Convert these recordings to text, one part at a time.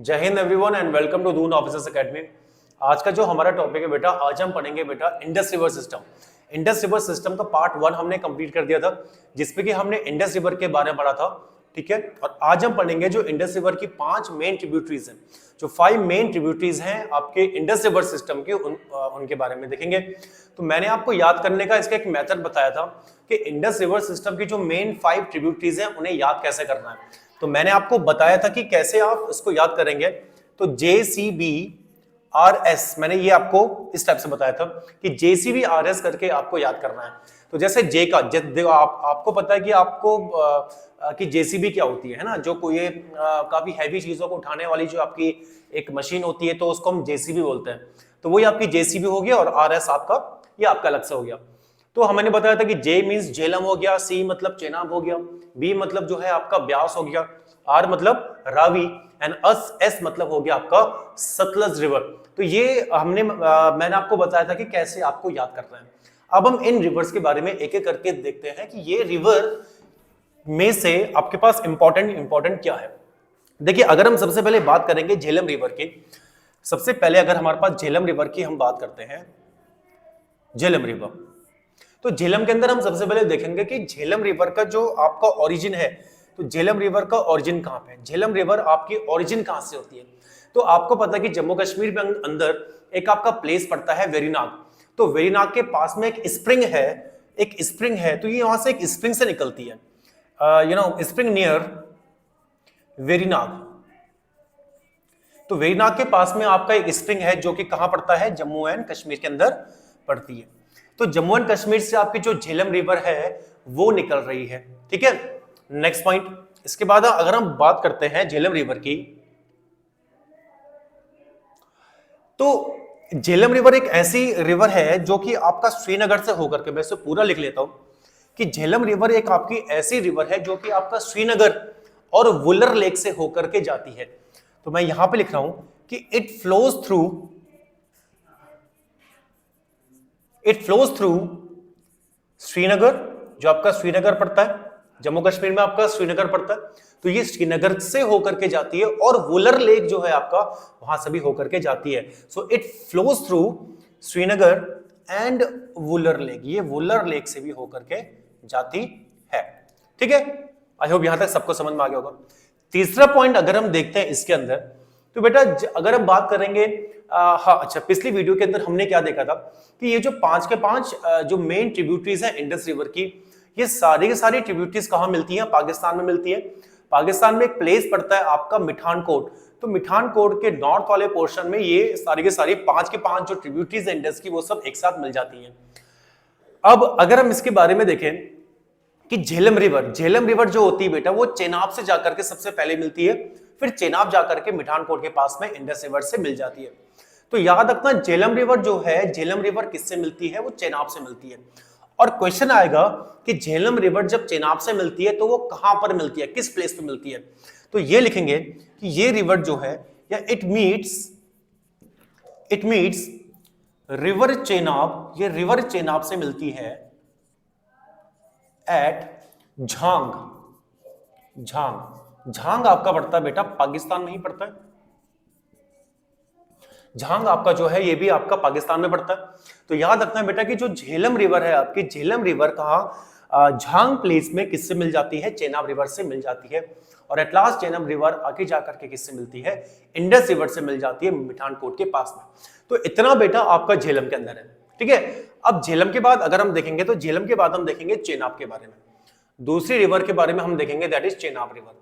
जय Hind everyone and welcome to Doon Officers Academy. आज का जो हमारा टॉपिक है बेटा, आज हम पढ़ेंगे बेटा Indus river system. Indus river system का पार्ट 1 हमने कंप्लीट कर दिया था, जिसपे कि हमने इंडस रिवर के बारे में पढ़ा था, ठीक है। और आज हम पढ़ेंगे जो इंडस रिवर की 5 मेन ट्रिब्यूटरीज हैं, जो 5 मेन ट्रिब्यूटरीज हैं आपके इंडस रिवर सिस्टम के, उनके बारे में देखेंगे। तो मैंने आपको याद करने का इसका एक मेथड बताया था कि इंडस रिवर सिस्टम की जो मेन 5 ट्रिब्यूटरीज हैं उन्हें याद कैसे करना है। तो मैंने आपको बताया था कि कैसे आप इसको याद करेंगे। तो JCBRS मैंने ये आपको इस टाइप से बताया था कि JCBRS करके आपको याद करना है। तो जैसे J का आपको पता है कि आपको कि JCB क्या होती है ना, जो कोई काफी हैवी चीजों को उठाने वाली जो आपकी एक मशीन होती है, तो उसको हम JCB बोलते हैं। तो वही आपकी JCB हो गया और RS आपका ये आपका अलग से हो गया। तो हमने बताया था कि J मींस झेलम हो गया, C मतलब चेनाब हो गया, B मतलब जो है आपका ब्यास हो गया, R मतलब रावी एंड S मतलब हो गया आपका सतलज रिवर। तो ये मैंने आपको बताया था कि कैसे आपको याद करना है। अब हम इन रिवर्स के बारे में एक एक करके देखते हैं कि ये रिवर में से आपके पास इंपॉर्टेंट क्या है। देखिए, अगर हम सबसे पहले बात करेंगे झेलम रिवर की, सबसे पहले अगर हमारे पास झेलम रिवर की हम बात करते हैं, झेलम रिवर, तो झेलम के अंदर हम सबसे पहले देखेंगे कि झेलम रिवर का जो आपका ओरिजिन है, तो झेलम रिवर का ओरिजिन कहां पे है, झेलम रिवर आपकी ओरिजिन कहां से होती है। तो आपको पता है कि जम्मू कश्मीर के अंदर एक आपका प्लेस पड़ता है वेरीनाग। तो वेरीनाग के पास में एक स्प्रिंग है, तो ये वहां से एक स्प्रिंग से निकलती है, स्प्रिंग नियर वेरीनाग। तो वेरीनाग के पास में आपका एक स्प्रिंग है जो कि कहां पड़ता है, जम्मू एंड कश्मीर के अंदर पड़ती है। तो जम्मू एंड कश्मीर से आपकी जो झेलम रिवर है वो निकल रही है, ठीक है। नेक्स्ट पॉइंट, इसके बाद अगर हम बात करते हैं झेलम रिवर की, तो झेलम रिवर एक ऐसी रिवर है जो कि आपका श्रीनगर से होकर के, मैं इसे पूरा लिख लेता हूं कि झेलम रिवर एक आपकी ऐसी रिवर है जो कि आपका श्रीनगर और वुलर लेक से होकर के जाती है। तो मैं यहां पे लिख रहा हूं कि इट फ्लोज थ्रू श्रीनगर, जो आपका श्रीनगर पड़ता है, जम्मू कश्मीर में आपका श्रीनगर पड़ता है, तो ये श्रीनगर से होकर के जाती है और वुलर लेक जो है आपका वहां से भी होकर के जाती है। So it flows through Srinagar and Wular lake, ये वुलर लेक से भी होकर के जाती है, ठीक है। आई होप यहां तक सबको समझ में आ गया होगा। तीसरा पॉइंट अगर हम देखते हैं इसके अंदर, तो बेटा अगर हम बात करेंगे, पिछली वीडियो के अंदर हमने क्या देखा था कि ये जो 5 के 5 जो मेन ट्रिब्यूटरीज हैं इंडस रिवर की, ये सारी की सारी ट्रिब्यूटरीज कहां मिलती हैं, पाकिस्तान में मिलती है। पाकिस्तान में एक प्लेस पड़ता है आपका मिठानकोट। तो मिठानकोट के नॉर्थ वाले पोर्शन में ये सारी के सारी 5 के 5 जो ट्रिब्यूटरीज हैं इंडस की, वो सब एक साथ मिल जाती हैं। अब अगर हम इसके बारे में देखें कि झेलम रिवर जो होती है बेटा, वो चेनाब से जाकर के सबसे पहले मिलती है, फिर चेनाब जाकर के मिठानकोट के पास में इंडस रिवर से मिल जाती है। तो याद रखना, झेलम रिवर जो है, झेलम रिवर किससे मिलती है, वो चेनाब से मिलती है। और क्वेश्चन आएगा कि झेलम रिवर जब चेनाब से मिलती है तो वो कहां पर मिलती है, किस प्लेस पे मिलती है। तो ये लिखेंगे कि ये रिवर जो है, या इट मीट्स रिवर चेनाब, ये रिवर चेनाब से मिलती है एट झांग आपका पड़ता है बेटा पाकिस्तान में ही पड़ता है। झांग आपका जो है ये भी आपका पाकिस्तान में पड़ता है। तो याद रखना है बेटा कि जो झेलम रिवर है आपकी, झेलम रिवर कहां, झांग प्लेस में किससे मिल जाती है, चेनाब रिवर से मिल जाती है। और एट लास्ट चेनाब रिवर आगे जाकर के किससे मिलती है, इंडस रिवर से मिल जाती है मिठानकोट के पास में। तो इतना बेटा आपका झेलम के अंदर है, ठीक है। अब झेलम के बाद अगर हम देखेंगे, तो झेलम के बाद हम देखेंगे चेनाब के बारे में, दूसरी रिवर के बारे में हम देखेंगे, दैट इज चेनाब रिवर।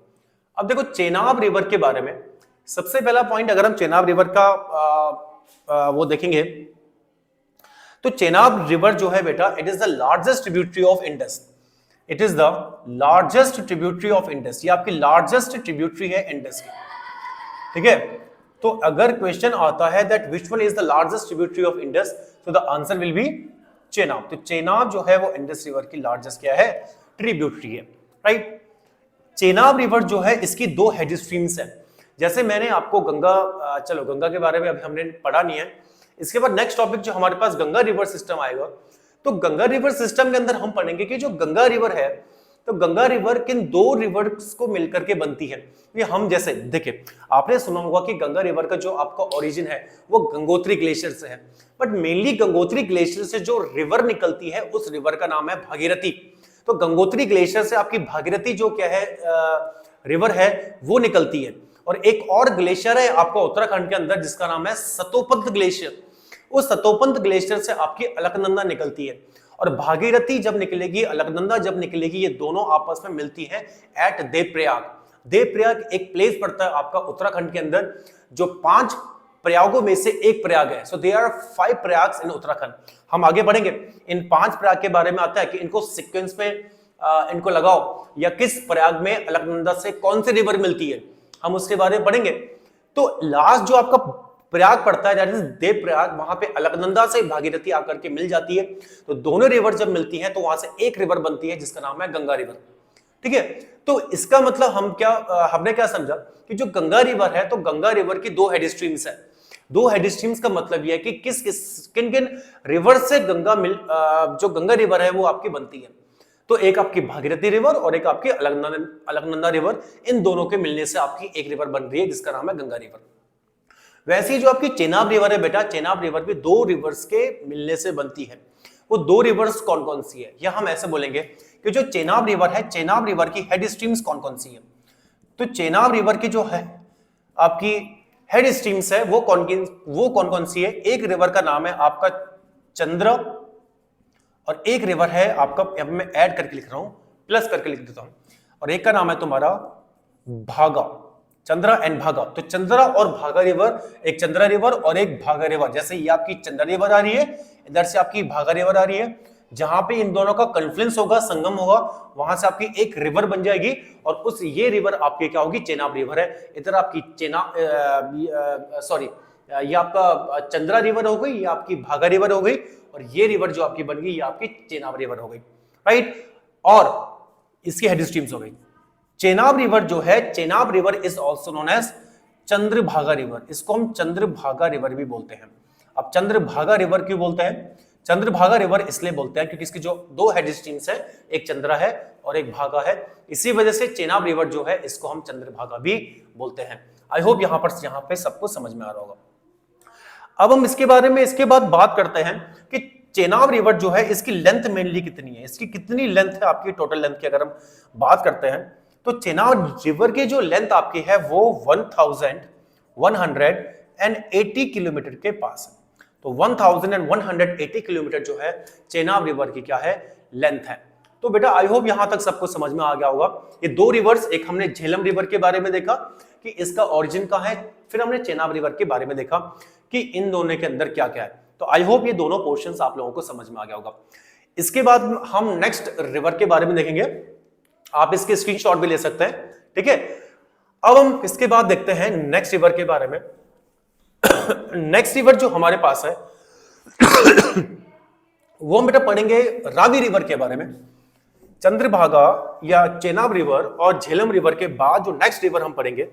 अब देखो चेनाब रिवर के बारे में सबसे पहला पॉइंट, अगर हम चेनाब रिवर का वो देखेंगे, तो चेनाब रिवर जो है बेटा, it is the largest tributary of Indus. It is the largest tributary of Indus, ये आपकी लार्जेस्ट ट्रिब्यूटरी है इंडस की, ठीक है। तो अगर क्वेश्चन आता है that which one is the largest tributary of Indus, तो the answer will be Chenab. तो चेनाब जो है वो इंडस रिवर की लार्जेस्ट क्या है, ट्रिब्यूटरी है, राइट। चेनाब रिवर जो है, इसकी 2 हेड स्ट्रीम्स है। जैसे मैंने आपको गंगा के बारे में अभी हमने पढ़ा नहीं है। इसके बाद नेक्स्ट टॉपिक जो हमारे पास गंगा रिवर सिस्टम आएगा, तो गंगा रिवर सिस्टम के अंदर हम पढ़ेंगे कि जो गंगा रिवर है तो गंगा रिवर किन दो रिवर्स को मिलकर के बनती है? ये हम जैसे देखिए, आपने सुना होगा कि गंगा रिवर का जो आपका ओरिजिन है वो गंगोत्री ग्लेशियर से है, बट मेनली गंगोत्री ग्लेशियर से जो रिवर निकलती है उस रिवर का नाम है भागीरथी। तो गंगोत्री ग्लेशियर से आपकी भागीरथी जो क्या है रिवर है वो निकलती है। और एक और ग्लेशियर है आपका उत्तराखंड के अंदर जिसका नाम है सतोपंत ग्लेशियर। उस सतोपंत ग्लेशियर से आपकी अलकनंदा निकलती है, और भागीरथी जब निकलेगी, अलकनंदा जब निकलेगी, ये दोनों आपस में मिलती है एट देवप्रयाग। देवप्रयाग एक प्लेस पड़ता है आपका उत्तराखंड के अंदर जो 5 प्रयागों में से एक प्रयाग है। सो देयर आर 5 प्रयाग्स इन उत्तराखंड। हम आगे बढ़ेंगे, इन 5 प्रयाग के बारे में आता है कि इनको सीक्वेंस में इनको लगाओ, या किस प्रयाग में अलकनंदा से कौन सी रिवर मिलती है, हम उसके बारे में पढ़ेंगे। तो लास्ट जो आपका प्रयाग पड़ता है दैट इज देव प्रयाग, वहां पे अलकनंदा से भागीरथी आकर के मिल जाती है। तो दोनों रिवर जब मिलती हैं तो वहां से एक रिवर बनती है जिसका नाम है गंगा रिवर। ठीक है, तो इसका मतलब हमने क्या समझा कि जो गंगा रिवर है, तो गंगा रिवर की 2 हेड स्ट्रीम्स है। 2 हेड स्ट्रीम्स का मतलब यह है कि किन किन रिवर से जो गंगा रिवर है वो आपकी बनती है। तो एक आपकी भागीरथी रिवर और एक आपकी अलकनंदा रिवर, इन दोनों के मिलने से आपकी एक रिवर बन रही है जिसका नाम है गंगा रिवर। वैसे ही जो आपकी चेनाब रिवर है बेटा, चेनाब रिवर भी 2 रिवर्स के मिलने से बनती है। वो 2 रिवर्स कौन कौन सी है, या हम ऐसे बोलेंगे कि जो चेनाब रिवर है, चेनाब रिवर की हेड स्ट्रीम्स कौन कौन सी है? तो चेनाब रिवर की जो है आपकी हेड स्ट्रीम्स है वो कौन कौन सी है? एक रिवर का नाम है आपका चंद्र, और एक रिवर है आपका, मैं ऐड करके लिख रहा हूं, प्लस करके लिख देता हूं, और एक का नाम है तुम्हारा भागा, चंद्रा एंड भागा। तो चंद्रा और भागा रिवर, एक चंद्रा रिवर और एक भागा रिवर। जैसे ये आपकी चंद्रा रिवर आ रही है, इधर से आपकी भागा रिवर आ रही है, जहां पे इन दोनों का कन्फ्लुएंस होगा, संगम होगा, वहां से आपकी एक रिवर बन जाएगी, और उस ये रिवर आपकी क्या होगी? चेनाब रिवर है। इधर आपकी ये आपका चंद्रा रिवर हो गई, ये आपकी भागा रिवर हो गई, और ये रिवर जो आपकी बन गई ये आपकी चेनाब रिवर हो गई, राइट। और इसकी हेड स्ट्रीम्स हो गई। चेनाब रिवर जो है, Chenab river is also known as Chandrabhaga river. इसको हम चंद्रभागा रिवर भी बोलते हैं। अब चंद्रभागा रिवर क्यों बोलते हैं? चंद्रभागा रिवर इसलिए बोलते हैं क्योंकि इसकी जो 2 हेड स्ट्रीम्स है, एक चंद्रा है और एक भागा है, इसी वजह से चेनाब रिवर जो है इसको हम चंद्रभागा भी बोलते हैं। आई होप यहां पे सबको समझ में आ रहा होगा। अब हम इसके बारे में इसके बाद बात करते हैं कि चेनाब रिवर जो है इसकी लेंथ मेनली कितनी है, इसकी कितनी लेंथ है आपकी टोटल लेंथ की अगर हम बात करते हैं, तो चेनाब रिवर की जो लेंथ आपकी है वो 1180 किलोमीटर के पास है। तो 1180 किलोमीटर जो है चेनाब रिवर की क्या है? लेंथ है। तो बेटा आई होप यहां तक सबको समझ में आ गया होगा। ये 2 रिवर्स, एक हमने झेलम रिवर के बारे में देखा कि इसका ओरिजिन कहां है, फिर हमने चेनाब रिवर के बारे में देखा कि इन दोनों के अंदर क्या क्या है। तो आई होप ये दोनों पोर्शंस आप लोगों को समझ में आ गया होगा। इसके बाद हम नेक्स्ट रिवर के बारे में देखेंगे, आप इसके स्क्रीनशॉट भी ले सकते हैं, ठीक है। अब हम इसके बाद देखते हैं नेक्स्ट रिवर के बारे में। नेक्स्ट रिवर जो हमारे पास है वो हम बेटा पढ़ेंगे रावी रिवर के बारे में। चंद्रभागा या चेनाब रिवर और झेलम रिवर के बाद जो नेक्स्ट रिवर हम पढ़ेंगे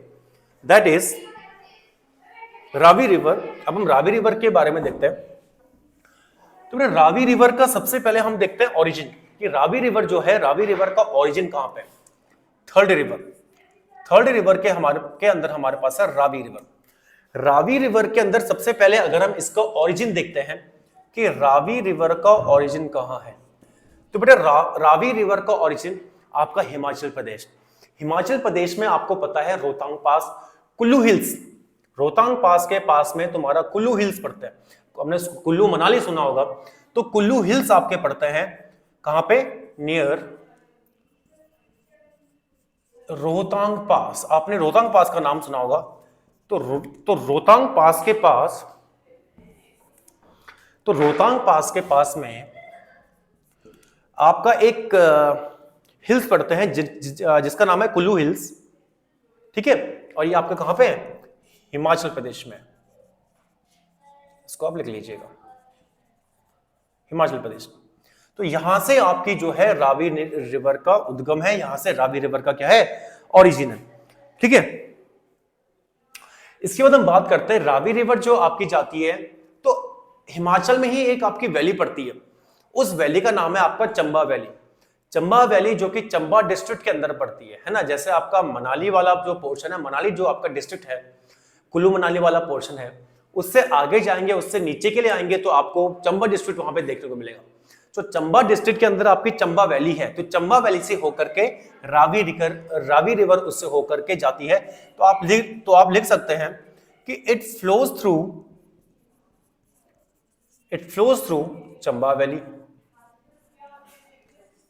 दैट इज रावी रिवर। अब हम रावी रिवर के बारे में देखते हैं। तो बेटा रावी रिवर का सबसे पहले हम देखते हैं ओरिजिन, कि रावी रिवर जो है, रावी रिवर का ओरिजिन कहां पे? थर्ड रिवर के अंदर हमारे पास है रावी रिवर। रावी रिवर के अंदर सबसे पहले अगर हम इसका ओरिजिन देखते हैं कि रावी रिवर का ओरिजिन कहां है, तो बेटा रावी रिवर का ओरिजिन आपका हिमाचल प्रदेश। हिमाचल प्रदेश में आपको पता है रोहतांग पास, कुल्लू हिल्स, रोहतांग पास के पास में तुम्हारा कुल्लू हिल्स पड़ते हैं। हमने कुल्लू मनाली सुना होगा, तो कुल्लू हिल्स आपके पड़ते हैं कहां पे? नियर रोहतांग पास। आपने रोहतांग पास का नाम सुना होगा, तो रोहतांग पास के पास में आपका एक हिल्स पड़ते हैं जिसका नाम है कुल्लू हिल्स, ठीक है। और ये आपका कहां पे है? हिमाचल प्रदेश में। इसको आप लिख लीजिएगा, हिमाचल प्रदेश। तो यहां से आपकी जो है रावी रिवर का उद्गम है, यहां से रावी रिवर का क्या है? ओरिजिन है, ठीक है। इसके बाद हम बात करते हैं रावी रिवर जो आपकी जाती है, तो हिमाचल में ही एक आपकी वैली पड़ती है, उस वैली का नाम है आपका चंबा वैली। चंबा वैली जो कि चंबा डिस्ट्रिक्ट के अंदर पड़ती है ना, जैसे आपका मनाली वाला जो पोर्शन है, मनाली जो आपका डिस्ट्रिक्ट है, कुल्लू मनाली वाला पोर्शन है, उससे आगे जाएंगे, उससे नीचे के लिए आएंगे तो आपको चंबा डिस्ट्रिक्ट वहां पे देखने को मिलेगा। तो चंबा डिस्ट्रिक्ट के अंदर आपकी चंबा वैली है, तो चंबा वैली से होकर के रावी रिवर उससे होकर के जाती है। तो आप लिख सकते हैं कि it flows through Chamba valley.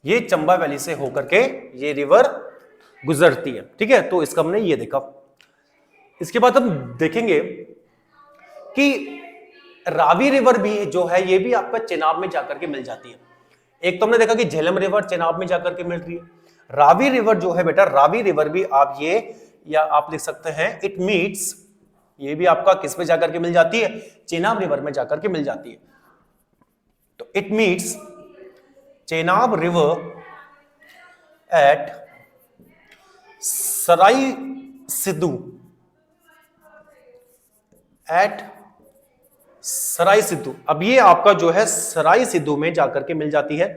ये चंबा वैली से होकर के ये रिवर गुजरती है, ठीक है। तो इसका हमने ये देखा। इसके बाद हम देखेंगे कि रावी रिवर भी जो है ये भी आपका चेनाब में जाकर के मिल जाती है। एक तो हमने देखा कि झेलम रिवर चेनाब में जाकर के मिल रही है। रावी रिवर जो है बेटा, रावी रिवर भी आप ये या आप लिख सकते हैं इट मीट्स, ये भी आपका किस पे जाकर के मिल जाती है, चेनाब रिवर में जाकर के मिल जाती है। तो it meets Chenab river at Sarai Sidhu, Sarai Sidhu. अब ये आपका जो है सराय सिद्धू में जाकर के मिल जाती है,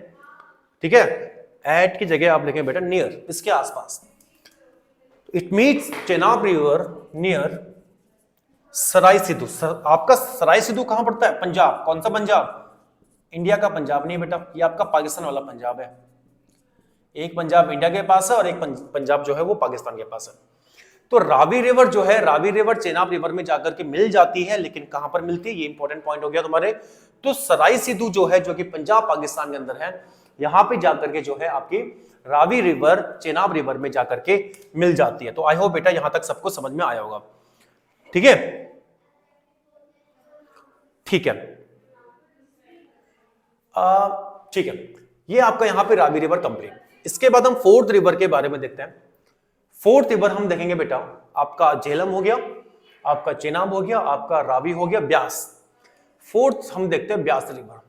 ठीक है। एट की जगह आप लिखें बेटा नियर, इसके आसपास। It meets Chenab river near Sarai Sidhu. आपका सराय सिद्धू कहां पड़ता है, पंजाब। कौन सा पंजाब, इंडिया का पंजाब नहीं बेटा, ये आपका पाकिस्तान वाला पंजाब है। एक पंजाब इंडिया के पास है और एक पंजाब जो है वो पाकिस्तान के पास है। तो रावी रिवर जो है, रावी रिवर चेनाब रिवर में जाकर के मिल जाती है, लेकिन कहां पर मिलती है, ये इंपॉर्टेंट पॉइंट हो गया तुम्हारे। तो सराय सिद्धू जो है, जो कि पंजाब पाकिस्तान के अंदर है, यहां पे जाकर के जो है आपकी रावी रिवर चेनाब रिवर में जाकर के मिल जाती है। तो आई होप बेटा यहां तक सबको समझ में आया होगा, ठीक है। ठीक है, ठीक है, ये आपका यहां पे रावी रिवर कंप्लीट। इसके बाद हम फोर्थ रिवर के बारे में देखते हैं। फोर्थ रिवर हम देखेंगे बेटा, आपका झेलम हो गया, आपका चेनाब हो गया, आपका रावी हो गया, ब्यास। फोर्थ हम देखते हैं ब्यास रिवर।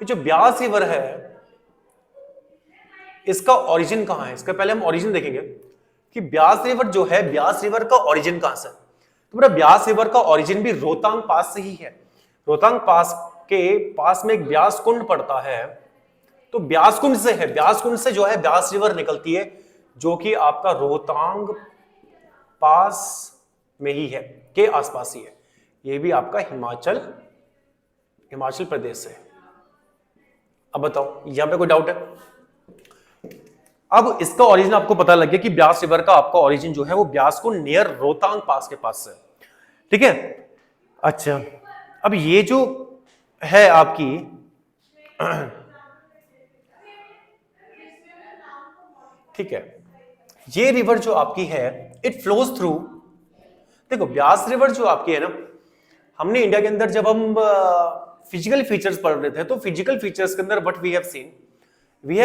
ये जो ब्यास रिवर है, इसका ओरिजिन कहां है, इसका पहले हम ओरिजिन देखेंगे कि ब्यास रिवर जो है, ब्यास रिवर का ओरिजिन कहां से। तो बेटा ब्यास रिवर का ओरिजिन भी रोहतांग पास से ही है। रोहतांग पास के पास में एक ब्यास कुंड पड़ता है, तो ब्यास कुंड से है, ब्यास कुंड से जो है ब्यास रिवर निकलती है, जो कि आपका रोहतांग पास में ही है, के आसपास ही है। ये भी आपका हिमाचल प्रदेश से। अब बताओ यहां पे कोई डाउट है। अब इसका ओरिजिन आपको पता लग गया कि ब्यास रिवर का आपका ओरिजिन जो है वो ब्यास कुंड नियर रोहतांग पास के पास से, ठीक है। अच्छा, अब ये जो है आपकी ठीक है, ये रिवर जो आपकी है इट फ्लोज थ्रू। देखो ब्यास रिवर जो आपकी है ना, हमने इंडिया के अंदर जब हम फिजिकल फीचर्स पढ़ रहे थे, तो फिजिकल फीचर्स के अंदर what we have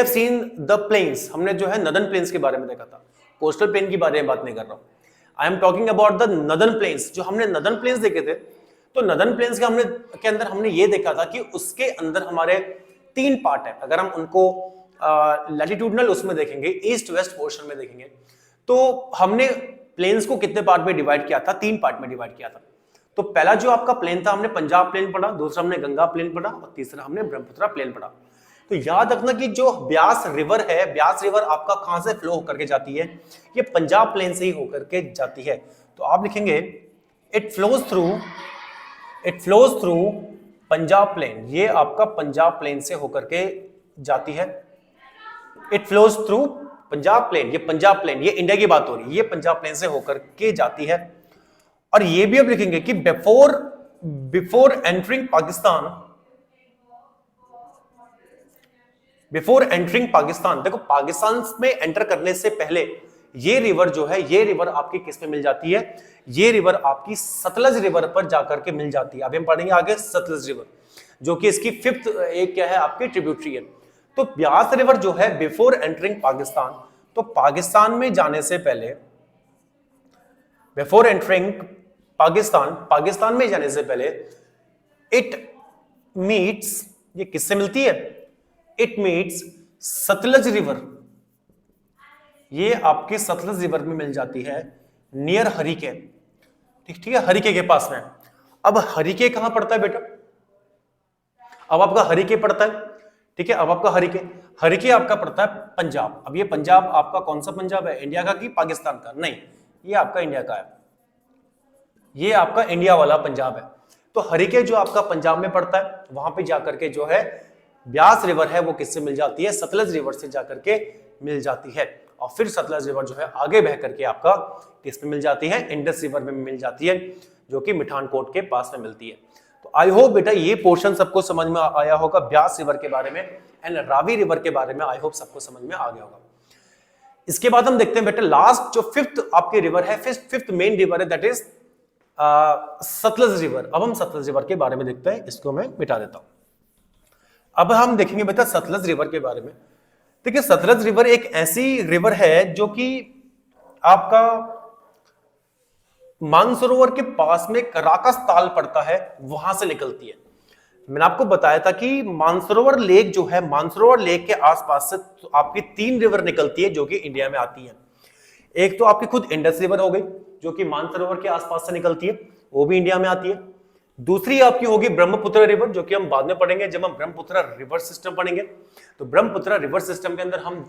seen the plains. हमने जो है नदर्न प्लेन्स के बारे में देखा था, कोस्टल प्लेन की बारे में बात नहीं कर रहा हूं। I am talking about the northern plains. जो हमने नदर्न प्लेन्स देखे थे, तो नदर्न प्लेन्स के अंदर हमने ये देखा था कि उसके अंदर हमारे 3 पार्ट है। अगर हम उनको लैटिट्यूडनल उसमें देखेंगे, ईस्ट वेस्ट पोर्शन में देखेंगे, तो हमने प्लेन्स को कितने पार्ट में डिवाइड किया था, 3 पार्ट में डिवाइड किया था। तो पहला जो आपका प्लेन था, हमने पंजाब प्लेन पढ़ा, दूसरा हमने गंगा प्लेन पढ़ा और तीसरा हमने ब्रह्मपुत्र प्लेन पढ़ा। तो याद रखना कि जो ब्यास रिवर है, ब्यास रिवर आपका कहां से फ्लो होकर के जाती है, ये पंजाब प्लेन से ही होकर के जाती है। तो आप लिखेंगे it flows through Punjab plain. ये आपका पंजाब प्लेन से होकर के जाती है। It flows through Punjab plain, ये पंजाब प्लेन, ये इंडिया की बात हो रही है, ये पंजाब प्लेन से होकर के जाती है। और ये भी अब लिखेंगे कि बिफोर एंटरिंग पाकिस्तान, देखो पाकिस्तान में एंटर करने से पहले ये रिवर जो है, ये रिवर आपकी किस में मिल जाती है, ये रिवर आपकी सतलज रिवर पर जाकर के मिल जाती है। अभी हम पढ़ेंगे आगे सतलज रिवर, जो कि इसकी 5th एक क्या है आपकी ट्रिब्यूटरी है। तो ब्यास रिवर जो है बिफोर एंटरिंग पाकिस्तान, तो पाकिस्तान में जाने से पहले, बिफोर एंटरिंग पाकिस्तान में जाने से पहले, इट मीट्स, ये किससे मिलती है, इट मीट्स सतलज रिवर। ये आपके सतलज रिवर में मिल जाती है नियर हरिके, ठीक है, हरिके के पास में। अब हरिके कहां पड़ता है बेटा, अब आपका हरिके पड़ता है ठीक है। अब आपका हरिके, हरिके आपका पड़ता है पंजाब। अब ये पंजाब आपका कौन सा पंजाब है, इंडिया का कि पाकिस्तान का? नहीं, ये आपका इंडिया का है, ये आपका इंडिया वाला पंजाब है। तो हरिके जो आपका पंजाब में पड़ता है, वहां पे जाकर के जो है ब्यास रिवर है वो किससे मिल जाती है, सतलज रिवर से जाकर के मिल जाती है। और फिर सतलज रिवर जो है आगे बह करके आपका किस में मिल जाती है, इंडस रिवर में मिल जाती है, जो कि मिठानकोट के पास में मिलती है। तो आई होप बेटा ये पोर्शन सबको समझ में आया होगा ब्यास रिवर के बारे में एंड रावी रिवर के बारे में, आई होप सबको समझ में आ गया होगा। इसके बाद हम देखते हैं बेटा लास्ट जो फिफ्थ आपकी रिवर है, फिफ्थ मेन रिवर है, दैट इज सतलज रिवर। अब हम सतलज रिवर के बारे में देखते हैं, इसको मैं मिटा देता हूं। अब हम देखेंगे बेटा सतलज रिवर के बारे में। देखिए सतलज रिवर एक ऐसी रिवर है जो कि आपका मानसरोवर के पास में कराकस ताल पड़ता है, वहां से निकलती है। मैंने आपको बताया था कि मानसरोवर लेक जो है, मानसरोवर लेक के आसपास से तो आपकी 3 रिवर निकलती है जो कि इंडिया में आती है। एक तो आपकी खुद इंडस रिवर हो गई जो कि मानसरोवर के आसपास से निकलती है, वो भी इंडिया में आती है। दूसरी आपकी होगी ब्रह्मपुत्र रिवर, जो कि हम बाद में पढ़ेंगे जब हम ब्रह्मपुत्र रिवर सिस्टम पढ़ेंगे। तो ब्रह्मपुत्र रिवर सिस्टम के अंदर हम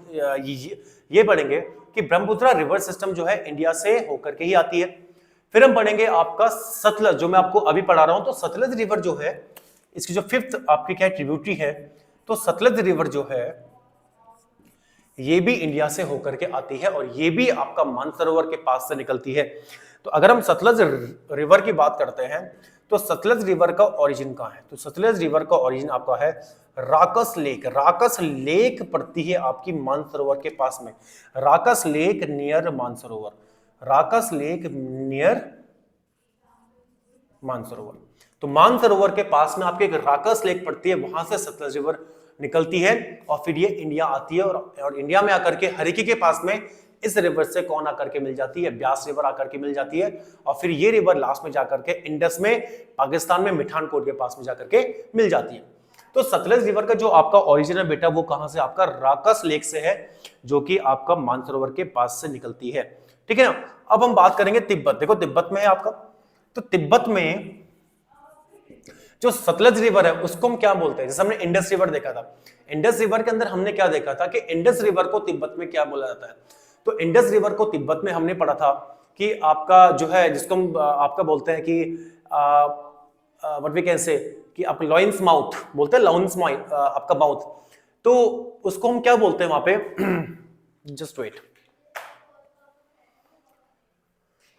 ये पढ़ेंगे कि ब्रह्मपुत्र रिवर सिस्टम जो है इंडिया से होकर के ही आती है। फिर हम पढ़ेंगे आपका सतलज, जो मैं आपको अभी पढ़ा रहा हूं। तो सतलज रिवर जो है, इसकी जो फिफ्थ आपकी क्या ट्रिब्यूटरी है, तो सतलज रिवर जो है ये भी इंडिया से होकर के आती है और ये भी आपका मानसरोवर के पास से निकलती है। तो अगर हम सतलज रिवर की बात करते हैं तो सतलज रिवर का ओरिजिन कहां है, तो सतलज रिवर का ओरिजिन आपका है राकस लेक। राकस लेक पड़ती है आपकी मानसरोवर के पास में, Rakas lake near Mansarovar, Rakas lake near Mansarovar. तो मानसरोवर के पास में आपके एक राकस लेक पड़ती है, वहां से सतलज रिवर निकलती है और फिर ये इंडिया आती है और इंडिया में आकर के हरिकी के पास में इस रिवर से कौन आकर के मिल जाती है, ब्यास रिवर आकर के मिल जाती है। और फिर ये रिवर लास्ट में जाकर के इंडस में पाकिस्तान में मिठानकोट के पास में जाकर के मिल जाती है। तो सतलज रिवर का जो आपका ओरिजिन है बेटा वो कहां से, आपका राकस लेक से है, जो कि आपका मानसरोवर के पास से निकलती है। ठीक है ना। अब हम बात करेंगे तिब्बत। देखो तिब्बत में है आपका, तो तिब्बत में जो सतलज रिवर है उसको हम क्या बोलते हैं, जैसे हमने इंडस रिवर देखा था, इंडस रिवर के अंदर हमने क्या देखा था कि इंडस रिवर को तिब्बत में क्या बोला जाता है। तो इंडस रिवर को तिब्बत में हमने पढ़ा था कि आपका जो है, जिसको हम आपका बोलते हैं कि व्हाट वी कैन से कि आप लॉइंस माउथ बोलते हैं, लॉइंस आपका माउथ, तो उसको हम क्या बोलते हैं वहां पे जस्ट वेट,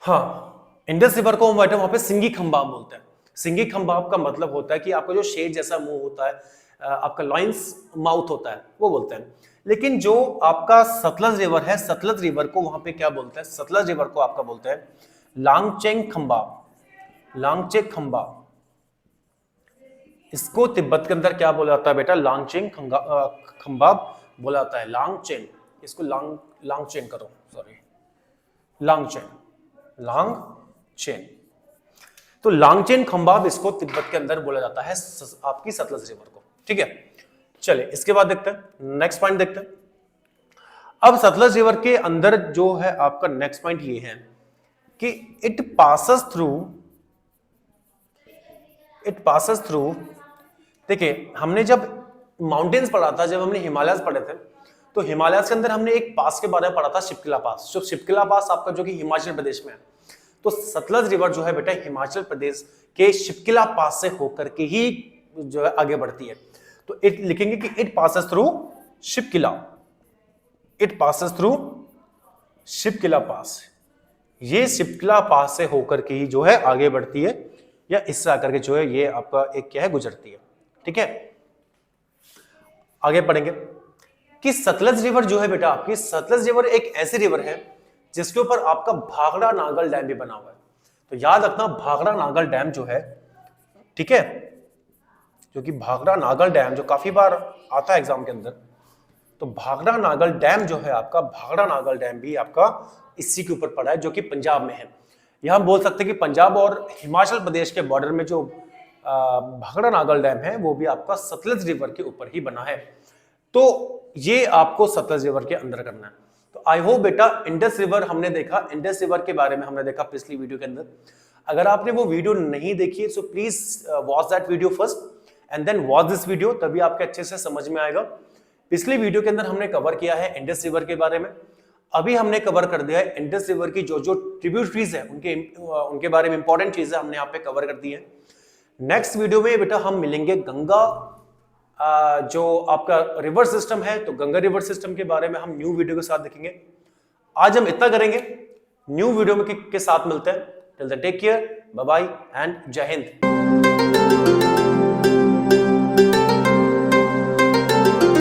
हाँ इंडस रिवर को हम वहां पे सिंगी खंबाब बोलते हैं। सिंगी खंबाब का मतलब होता है कि आपका जो शेर जैसा मुंह होता है, आपका लॉइंस माउथ होता है, वो बोलते हैं। लेकिन जो आपका सतलज रिवर है, सतलज रिवर को वहां पे क्या बोलते हैं, सतलज रिवर को आपका बोलते हैं लांगचेंग खंबाब, लांगचेंग खंबाब। इसको तिब्बत के अंदर क्या बोला जाता है बेटा, लांगचेंग खंबाब बोला जाता है, लांगचेन, इसको लांगचेन करो, सॉरी लांगचेन, लांगचेन। तो लांगचेन खंबाब इसको तिब्बत के अंदर बोला जाता है आपकी सतलज रिवर को। ठीक है, चलिए इसके बाद देखते हैं, नेक्स्ट पॉइंट देखते हैं। अब सतलज रिवर के अंदर जो है आपका नेक्स्ट पॉइंट ये है कि इट पासेस थ्रू, देखिए हमने जब माउंटेन्स पढ़ा था, जब हमने हिमालयस पढ़े थे, तो हिमालयस के अंदर हमने एक पास के बारे में पढ़ा था, शिपकिला पास। जो शिपकिला पास आपका जो कि हिमाचल प्रदेश में है, तो सतलज रिवर जो है बेटा हिमाचल प्रदेश के शिपकिला पास से होकर के ही जो है आगे बढ़ती है। तो इट लिखेंगे कि it passes through Shipkila, it passes through Shipkila pass, ये शिपकिला पास से होकर के ही जो है आगे बढ़ती है, या इससे आकर के जो है ये आपका एक क्या है गुजरती है। ठीक है, आगे पढ़ेंगे कि सतलज रिवर जो है बेटा आपकी, सतलज रिवर एक ऐसी रिवर है जिसके ऊपर आपका भाखड़ा नागल डैम भी बना हुआ है। तो याद रखना भाखड़ा नागल डैम जो है, ठीक है, जो कि भाखड़ा नागल डैम जो काफी बार आता है एग्जाम के अंदर, तो भाखड़ा नागल डैम जो है आपका, भाखड़ा नागल डैम भी आपका इसी के ऊपर पड़ा है, जो कि पंजाब में है। यहां बोल सकते हैं कि पंजाब और हिमाचल प्रदेश के बॉर्डर में जो भाखड़ा नागल डैम है वो भी आपका सतलज रिवर के ऊपर ही बना है। तो ये आपको सतलज रिवर के अंदर करना है। तो आई होप बेटा इंडस रिवर हमने देखा, इंडस रिवर के बारे में हमने देखा पिछली वीडियो के अंदर। अगर आपने वो वीडियो नहीं देखी है so please watch that video first and then watch this video, तभी आपके अच्छे से समझ में आएगा। पिछली वीडियो के अंदर हमने कवर किया है इंडस रिवर के बारे में, अभी हमने कवर कर दिया है इंडस रिवर की जो ट्रिब्यूटरीज है उनके बारे में इंपॉर्टेंट चीजें हमने यहाँ पे कवर कर दी है। नेक्स्ट वीडियो में बेटा हम मिलेंगे गंगा जो आपका रिवर सिस्टम है, तो गंगा रिवर सिस्टम के बारे में हम न्यू वीडियो के साथ देखेंगे। आज हम इतना करेंगे, न्यू वीडियो में के साथ मिलते हैं। Till then take care, bye bye and Jai Hind.